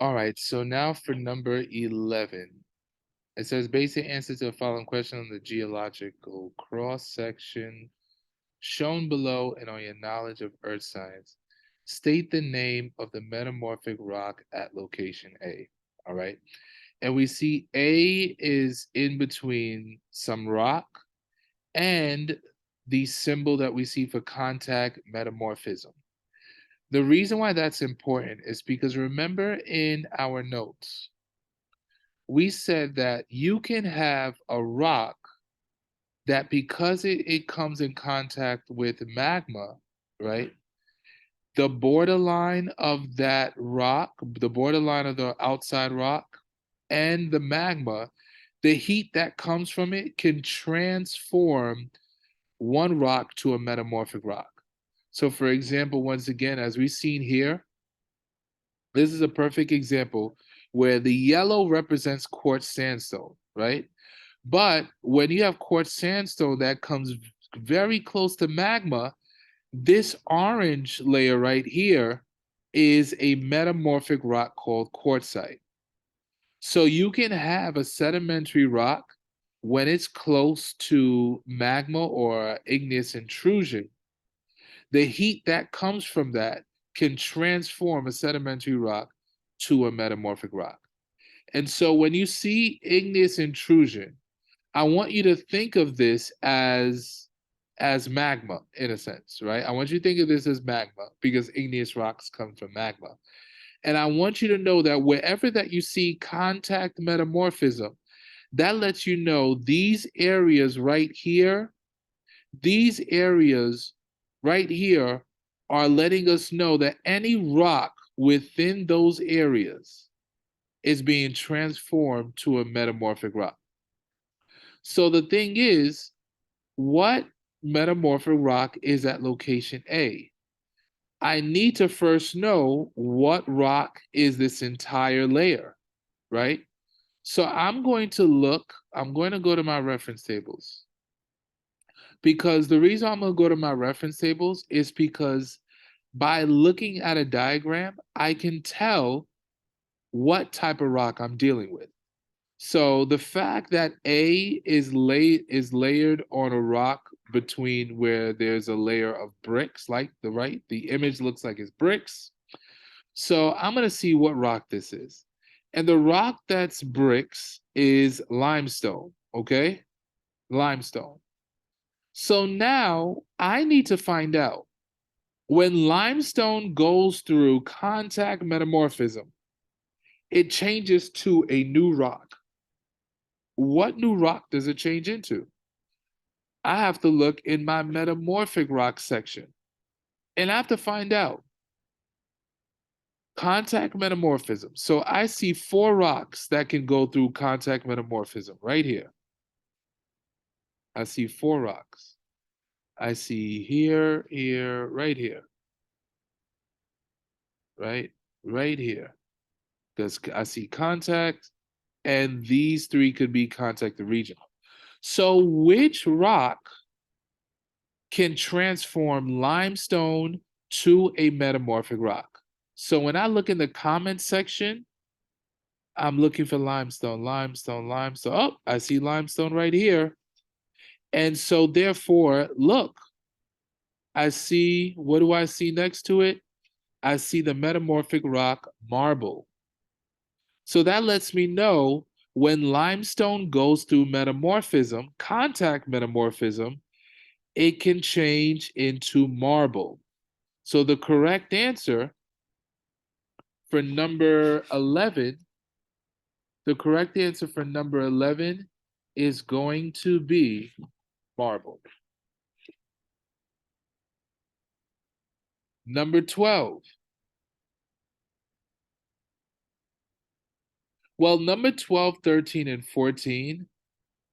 All right, so now for number 11. It says basic answer to the following question on the geological cross-section shown below and on your knowledge of earth science. State the name of the metamorphic rock at location A. All right. And we see A is in between some rock and the symbol that we see for contact metamorphism. The reason why that's important is because remember in our notes, we said that you can have a rock that because it comes in contact with magma, right? The borderline of that rock, the borderline of the outside rock and the magma, the heat that comes from it can transform one rock to a metamorphic rock. So, for example, once again, as we've seen here, this is a perfect example where the yellow represents quartz sandstone, right? But when you have quartz sandstone that comes very close to magma, this orange layer right here is a metamorphic rock called quartzite. So you can have a sedimentary rock when it's close to magma or igneous intrusion. The heat that comes from that can transform a sedimentary rock to a metamorphic rock. And so when you see igneous intrusion, I want you to think of this as magma in a sense, right? I want you to think of this as magma because igneous rocks come from magma. And I want you to know that wherever that you see contact metamorphism, that lets you know these areas right here, these areas right here are letting us know that any rock within those areas is being transformed to a metamorphic rock. So the thing is, what metamorphic rock is at location A? I need to first know what rock is this entire layer, right? So I'm going to go to my reference tables. Because the reason I'm going to go to my reference tables is because by looking at a diagram, I can tell what type of rock I'm dealing with. So the fact that A is layered on a rock between where there's a layer of bricks, like the image looks like it's bricks. So I'm gonna see what rock this is. And the rock that's bricks is limestone, okay? Limestone. So now I need to find out when limestone goes through contact metamorphism, it changes to a new rock. What new rock does it change into? I have to look in my metamorphic rock section and I have to find out contact metamorphism. So I see 4 rocks that can go through contact metamorphism right here. I see 4 rocks. I see here, here, right here, right here. Because I see contact, and these 3 could be contact regional. So which rock can transform limestone to a metamorphic rock? So when I look in the comment section, I'm looking for limestone, limestone, limestone. Oh, I see limestone right here. And so therefore, look, I see, what do I see next to it? I see the metamorphic rock marble. So that lets me know when limestone goes through metamorphism, contact metamorphism, it can change into marble. So the correct answer for number 11, the correct answer for number 11 is going to be marble. Number 12. Well, number 12, 13, and 14,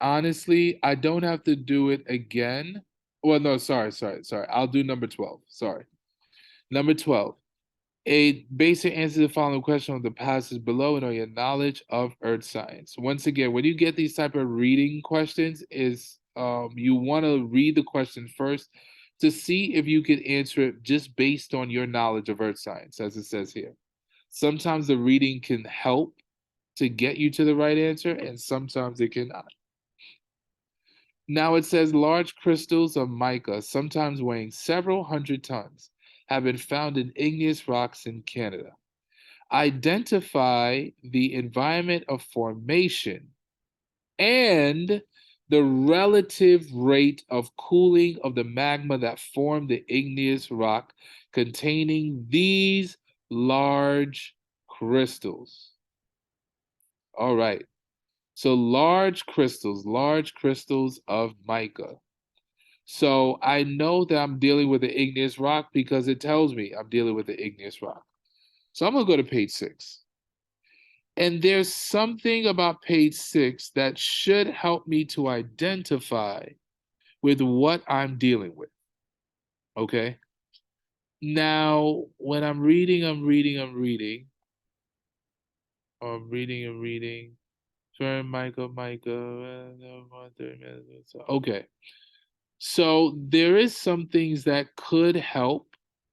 honestly, I don't have to do it again. Well, no, sorry. I'll do number 12. Sorry. Number 12. A basic answer to the following question on the passage below and on your knowledge of earth science. Once again, when you get these type of reading questions, is you want to read the question first to see if you can answer it just based on your knowledge of earth science, as it says here. Sometimes the reading can help to get you to the right answer, and sometimes it cannot. Now it says large crystals of mica, sometimes weighing several hundred tons, have been found in igneous rocks in Canada. Identify the environment of formation and the relative rate of cooling of the magma that formed the igneous rock containing these large crystals. All right. So large crystals of mica. So I know that I'm dealing with the igneous rock because it tells me I'm dealing with the igneous rock. So I'm going to go to page 6. And there's something about page 6 that should help me to identify with what I'm dealing with. Okay? Now, when I'm reading. Turn Micah. Okay. So there is some things that could help,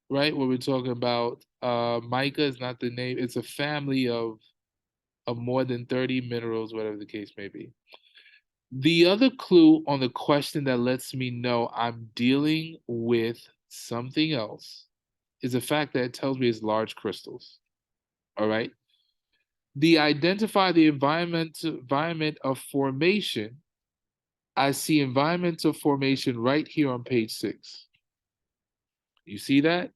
right? When we're talking about mica is not the name, it's a family of more than 30 minerals, whatever the case may be. The other clue on the question that lets me know I'm dealing with something else is the fact that it tells me it's large crystals. All right. Identify the environment of formation. I see environmental formation right here on page 6. You see that?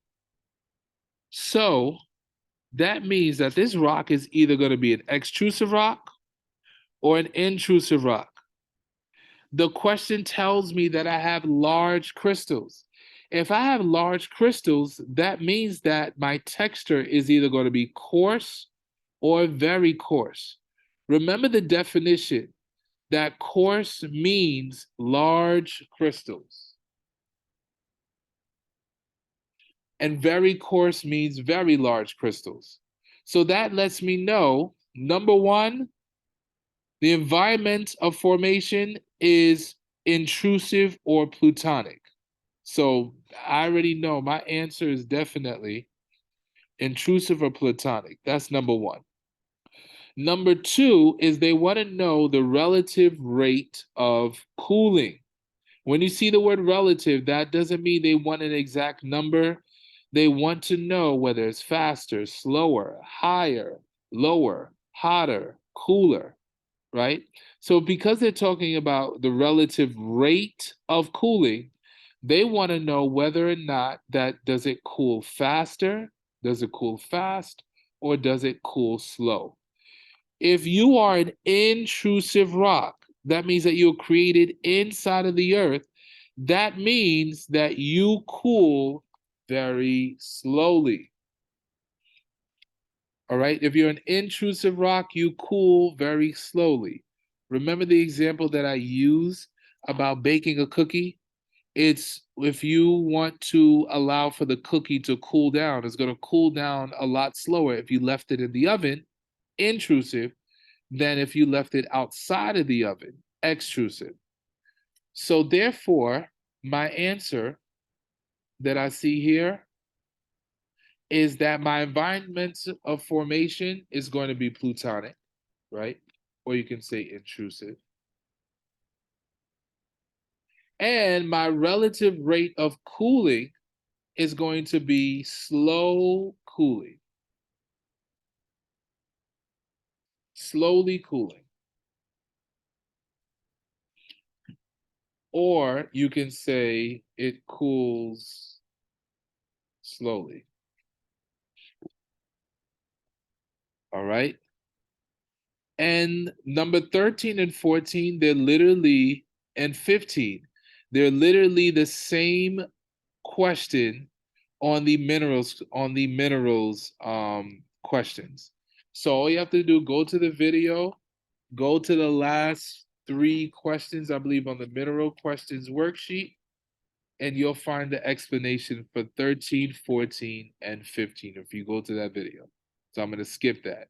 So that means that this rock is either going to be an extrusive rock or an intrusive rock. The question tells me that I have large crystals. If I have large crystals, that means that my texture is either going to be coarse or very coarse. Remember the definition that coarse means large crystals. And very coarse means very large crystals. So that lets me know, number one, the environment of formation is intrusive or plutonic. So I already know my answer is definitely intrusive or plutonic. That's number one. Number two is they want to know the relative rate of cooling. When you see the word relative, that doesn't mean they want an exact number. They want to know whether it's faster, slower, higher, lower, hotter, cooler, right? So because they're talking about the relative rate of cooling, they want to know whether or not that does it cool faster, does it cool fast, or does it cool slow? If you are an intrusive rock, that means that you're created inside of the earth. That means that you cool very slowly. All right. If you're an intrusive rock, you cool very slowly. Remember the example that I use about baking a cookie? It's if you want to allow for the cookie to cool down, it's going to cool down a lot slower if you left it in the oven, intrusive, than if you left it outside of the oven, extrusive. So therefore, my answer that I see here is that my environment of formation is going to be plutonic, right? Or you can say intrusive. And my relative rate of cooling is going to be slow cooling. Slowly cooling. Or you can say it cools slowly. All right. And number 13 and 14, they're literally, and 15, they're literally the same question on the minerals questions. So all you have to do, go to the video, go to the last 3 questions, I believe, on the mineral questions worksheet, and you'll find the explanation for 13, 14, and 15 if you go to that video. So I'm going to skip that.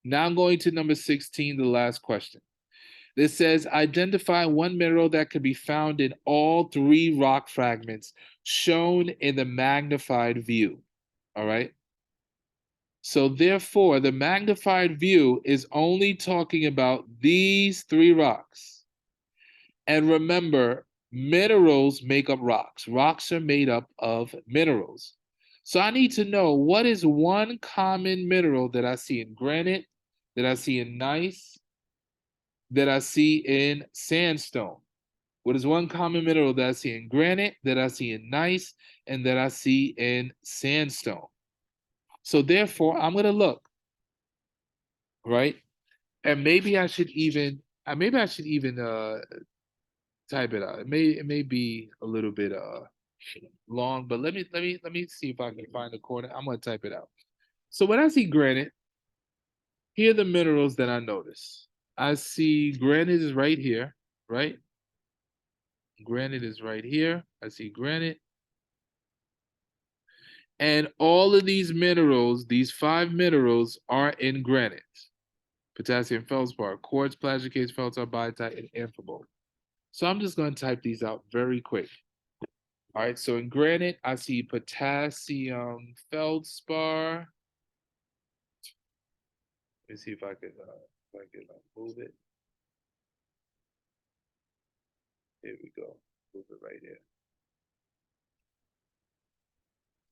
Now I'm going to number 16, the last question. This says, identify one mineral that can be found in all 3 rock fragments shown in the magnified view. All right. So therefore, the magnified view is only talking about these three rocks. And remember, minerals make up rocks. Rocks are made up of minerals. So I need to know, what is one common mineral that I see in granite, that I see in gneiss, that I see in sandstone? What is one common mineral that I see in granite, that I see in gneiss, and that I see in sandstone? So therefore, I'm gonna look, right? And maybe I should even type it out. It may be a little bit long, but let me see if I can find the corner. I'm gonna type it out. So when I see granite, here are the minerals that I notice. I see granite is right here, right? Granite is right here. I see granite. And all of these minerals, these 5 minerals, are in granite. Potassium feldspar, quartz, plagioclase, feldspath, biotite, and amphibole. So I'm just going to type these out very quick. All right, so in granite, I see potassium feldspar. Let me see if I can move it. Here we go. Move it right here.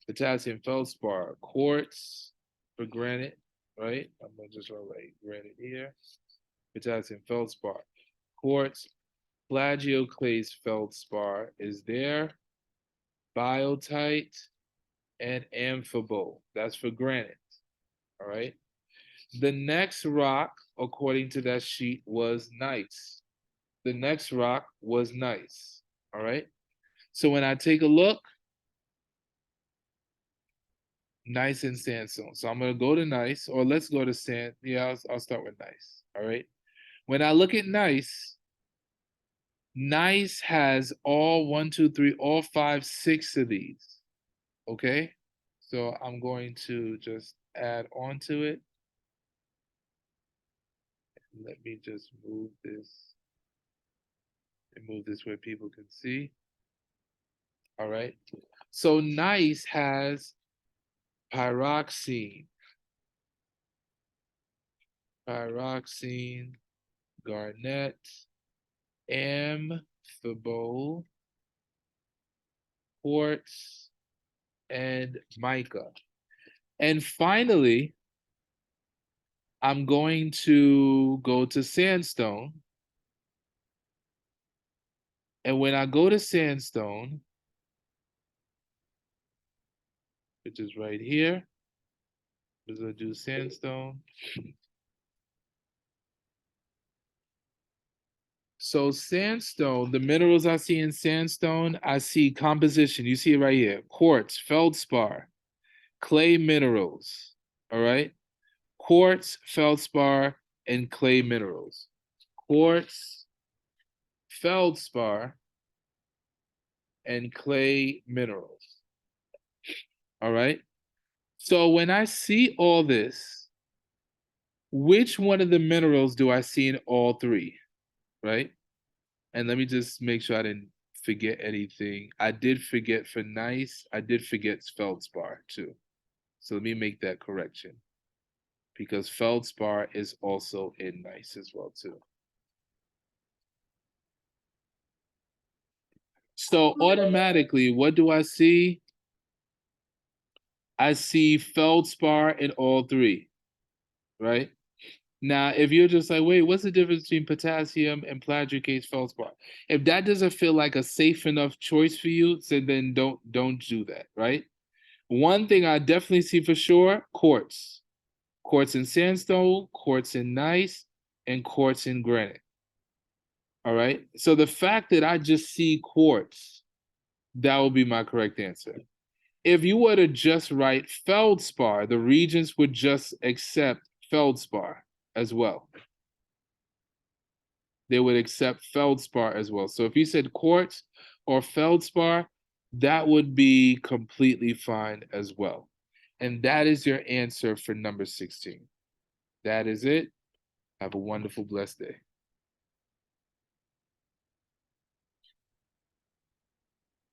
Potassium feldspar, quartz for granite, right? I'm gonna just write granite here. Potassium feldspar, quartz, plagioclase feldspar is there. Biotite and amphibole. That's for granite. All right. The next rock, according to that sheet, was gneiss. The next rock was gneiss. All right. So when I take a look, gneiss and sandstone. So I'm gonna go to gneiss, or let's go to sand. Yeah, I'll start with gneiss. All right. When I look at gneiss, gneiss has all 1, 2, 3, all 5, 6 of these. Okay. So I'm going to just add on to it. Let me just move this and move this where people can see. All right. So gneiss has pyroxene, garnet, amphibole, quartz, and mica. And finally, I'm going to go to sandstone. And when I go to sandstone, which is right here, I'm going to do sandstone. So sandstone, the minerals I see in sandstone, I see composition. You see it right here. Quartz, feldspar, clay minerals. All right. Quartz, feldspar, and clay minerals. Quartz, feldspar, and clay minerals. All right. So when I see all this, which one of the minerals do I see in all 3? Right. And let me just make sure I didn't forget anything. I did forget for gneiss, I did forget feldspar too. So let me make that correction, because feldspar is also in gneiss as well too. So automatically, what do I see? I see feldspar in all 3, right? Now, if you're just like, wait, what's the difference between potassium and plagioclase feldspar? If that doesn't feel like a safe enough choice for you, then don't do that, right? One thing I definitely see for sure: quartz. Quartz in sandstone, quartz in gneiss, and quartz in granite. All right. So the fact that I just see quartz, that will be my correct answer. If you were to just write feldspar, the regents would just accept feldspar as well. They would accept feldspar as well. So if you said quartz or feldspar, that would be completely fine as well. And that is your answer for number 16. That is it. Have a wonderful, blessed day.